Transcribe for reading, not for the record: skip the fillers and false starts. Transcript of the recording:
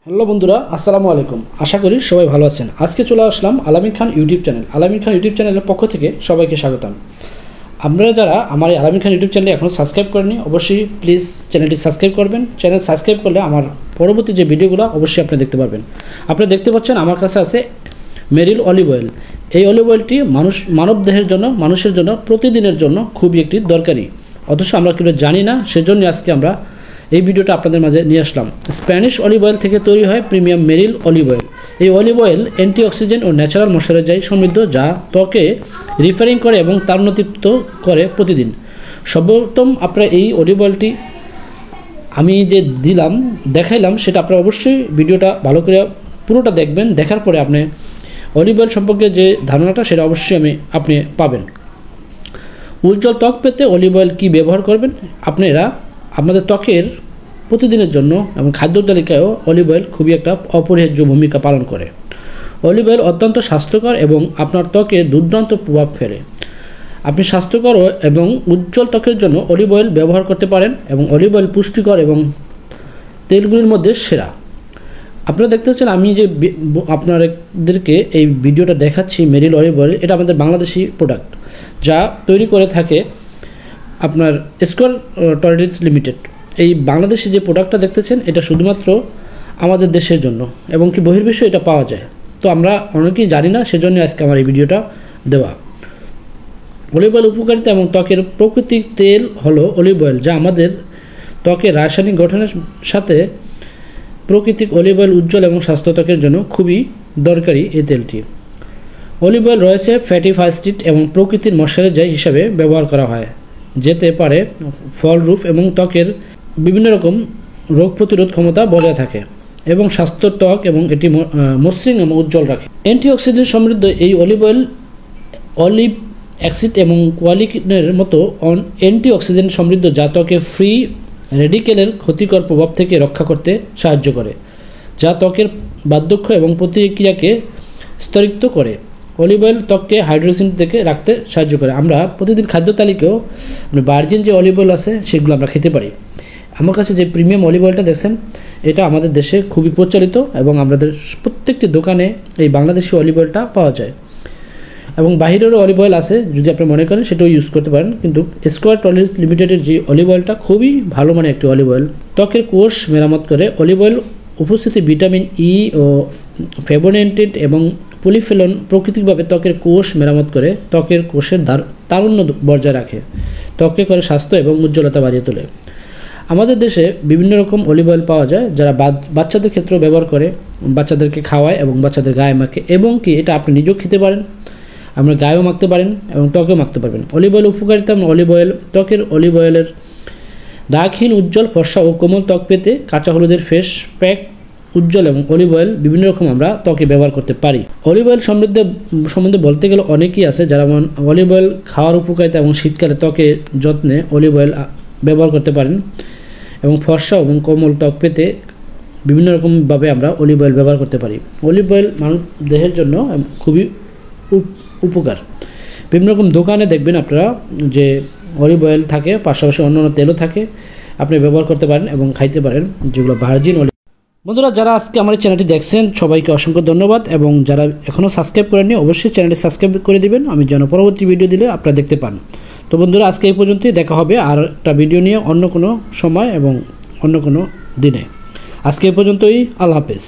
Hello বন্ধুরা, আসসালামু আলাইকুম। আশা করি সবাই ভালো আছেন। আজকে চলে আসলাম আলামিন খান ইউটিউব চ্যানেল। আলামিন খান ইউটিউব চ্যানেলের পক্ষ থেকে সবাইকে স্বাগতম। আপনারা যারা আমার এই আলামিন খান ইউটিউব চ্যানেলে এখনও সাবস্ক্রাইব করেনি, অবশ্যই প্লিজ চ্যানেলটি সাবস্ক্রাইব করবেন। চ্যানেল সাবস্ক্রাইব করলে আমার পরবর্তী যে ভিডিওগুলো অবশ্যই আপনি দেখতে পারবেন। আপনারা দেখতে পাচ্ছেন আমার কাছে আছে মেরিল অলিভ অয়েল। এই অলিভ অয়েলটি মানব দেহের জন্য, মানুষের জন্য প্রতিদিনের জন্য খুবই একটি দরকারি, অথচ আমরা কেউ জানি না। সেজন্য আজকে আমরা এই ভিডিওটা আপনাদের মাঝে নিয়ে আসলাম। স্প্যানিশ অলিভ অয়েল থেকে তৈরি হয় প্রিমিয়াম মেরিল অলিভ অয়েল। এই অলিভ অয়েল অ্যান্টিঅক্সিডেন্ট ও ন্যাচারাল ময়শ্চারাইজার সমৃদ্ধ, যা ত্বকে রিপেয়ারিং করে এবং তারুণ্যদীপ্ত করে প্রতিদিন। সর্বপ্রথম আপনারা এই অলিভ অয়েলটি আমি যে দেখাইলাম সেটা আপনারা অবশ্যই ভিডিওটা ভালো করে পুরোটা দেখবেন। দেখার পরে আপনি অলিভ অয়েল সম্পর্কে যে ধারণাটা সেটা অবশ্যই আপনি পাবেন। উজ্জ্বল ত্বক পেতে অলিভ অয়েল কী ব্যবহার করবেন? আপনারা আপনাদের ত্বকের প্রতিদিনের জন্য এবং খাদ্য তালিকায়ও অলিভ অয়েল খুবই একটা অপরিহার্য ভূমিকা পালন করে। অলিভ অয়েল অত্যন্ত স্বাস্থ্যকর এবং আপনার ত্বকে দুর্দান্ত প্রভাব ফেলে। আপনি স্বাস্থ্যকর এবং উজ্জ্বল ত্বকের জন্য অলিভ অয়েল ব্যবহার করতে পারেন এবং অলিভ অয়েল পুষ্টিকর এবং তেলগুলির মধ্যে সেরা। আপনারা দেখতে পাচ্ছেন আমি যে আপনাদেরকে এই ভিডিওটা দেখাচ্ছি মেরিল অলিভ অয়েল, এটা আমাদের বাংলাদেশি প্রোডাক্ট, যা তৈরি করে থাকে আপনার স্কোয়ার টয়লেটস লিমিটেড। এই বাংলাদেশি যে প্রোডাক্টটা দেখতেছেন এটা শুধুমাত্র আমাদের দেশের জন্য এবং কি বহির্বিশ্বে এটা পাওয়া যায়। তো আমরা অনেকেই জানি না, সেজন্য আজকে আমার এই ভিডিওটা দেওয়া। অলিভ অয়েল উপকারিতা এবং ত্বকের প্রাকৃতিক তেল হলো অলিভ অয়েল, যা আমাদের ত্বকের রাসায়নিক গঠনের সাথে প্রাকৃতিক অলিভ অয়েল উজ্জ্বল এবং স্বাস্থ্য ত্বকের জন্য খুবই দরকারি। এই তেলটি অলিভ অয়েল রয়েছে ফ্যাটি অ্যাসিড এবং প্রকৃতির ময়শ্চারাইজার হিসাবে ব্যবহার করা হয়, যেতে পারে ফলরূপ এবং ত্বকের বিভিন্ন রকম রোগ প্রতিরোধ ক্ষমতা বজায় থাকে এবং স্বাস্থ্য ত্বক এবং এটি মসৃণ এবং উজ্জ্বল রাখে। অ্যান্টিঅক্সিডেন্ট সমৃদ্ধ এই অলিভ অয়েল অলিভ অ্যাসিড এবং কোয়ালিনের মতো অ্যান্টিঅক্সিডেন্ট সমৃদ্ধ, যা ত্বকে ফ্রি রেডিকেলের ক্ষতিকর প্রভাব থেকে রক্ষা করতে সাহায্য করে, যা ত্বকের বার্ধক্য এবং প্রতিক্রিয়াকে স্তরিত করে। অলিভ অয়েল ত্বককে হাইড্রেশন থেকে রাখতে সাহায্য করে। আমরা প্রতিদিন খাদ্য তালিকাও ভার্জিন যে অলিভ অয়েল আছে সেগুলো আমরা খেতে পারি। আমার কাছে যে প্রিমিয়াম অলিভ অয়েলটা দেখছেন এটা আমাদের দেশে খুবই প্রচলিত এবং আমাদের প্রত্যেকটি দোকানে এই বাংলাদেশি অলিভ অয়েলটা পাওয়া যায় এবং বাহিরেরও অলিভ অয়েল আছে, যদি আপনি মনে করেন সেটাও ইউজ করতে পারেন। কিন্তু স্কোয়ার টয়লেটস লিমিটেডের যে অলিভ অয়েলটা খুবই ভালো মানের একটি অলিভ অয়েল, ত্বকের কোষ মেরামত করে। অলিভ অয়েল উপস্থিতি ভিটামিন ই ও ফ্লেভোনয়েড এবং পলিফেনল প্রাকৃতিকভাবে ত্বকের কোষ মেরামত করে, ত্বকের কোষের তারুণ্য বজায় রাখে, ত্বকে করে স্বাস্থ্য এবং উজ্জ্বলতা বাড়িয়ে তোলে। আমাদের দেশে বিভিন্ন রকম অলিভ অয়েল পাওয়া যায়, যারা বাচ্চাদের ক্ষেত্রেও ব্যবহার করে, বাচ্চাদেরকে খাওয়ায় এবং বাচ্চাদের গায়ে মাখে, এবং কি এটা আপনি নিজেও খেতে পারেন, আপনার গায়েও মাখতে পারেন এবং ত্বকেও মাখতে পারবেন। অলিভ অয়েল উপকারিতা। অলিভ অয়েল ত্বকের অলিভ অয়েলের দাগহীন, উজ্জ্বল, ফর্সা ও কোমল ত্বক পেতে কাঁচা হলুদের ফেস প্যাক উজ্জ্বল এবং অলিভ অয়েল বিভিন্ন রকম আমরা ত্বকে ব্যবহার করতে পারি। অলিভ অয়েল সম্বন্ধে বলতে গেলে অনেকেই আছে যারা অলিভ অয়েল খাওয়ার উপকারিতা এবং শীতকালে ত্বকে যত্নে অলিভ অয়েল ব্যবহার করতে পারেন এবং ফর্সা এবং কোমল ত্বক পেতে বিভিন্ন রকমভাবে আমরা অলিভ অয়েল ব্যবহার করতে পারি। অলিভ অয়েল মানুষ দেহের জন্য খুবই উপকার। বিভিন্ন রকম দোকানে দেখবেন আপনারা যে অলিভ অয়েল থাকে, পাশাপাশি অন্যান্য তেলও থাকে, আপনি ব্যবহার করতে পারেন এবং খাইতে পারেন, যেগুলো ভার্জিন অলিভ। বন্ধুরা, যারা আজকে আমার এই চ্যানেলটি দেখছেন সবাইকে অসংখ্য ধন্যবাদ এবং যারা এখনও সাবস্ক্রাইব করেননি অবশ্যই চ্যানেলটি সাবস্ক্রাইব করে দিবেন, আমি যেন পরবর্তী ভিডিও দিলে আপনারা দেখতে পান। তো বন্ধুরা, আজকে এই পর্যন্তই। দেখা হবে আর একটা ভিডিও নিয়ে অন্য কোনো সময় এবং অন্য কোনো দিনে। আজকে এই পর্যন্তই। আল্লাহ হাফেজ।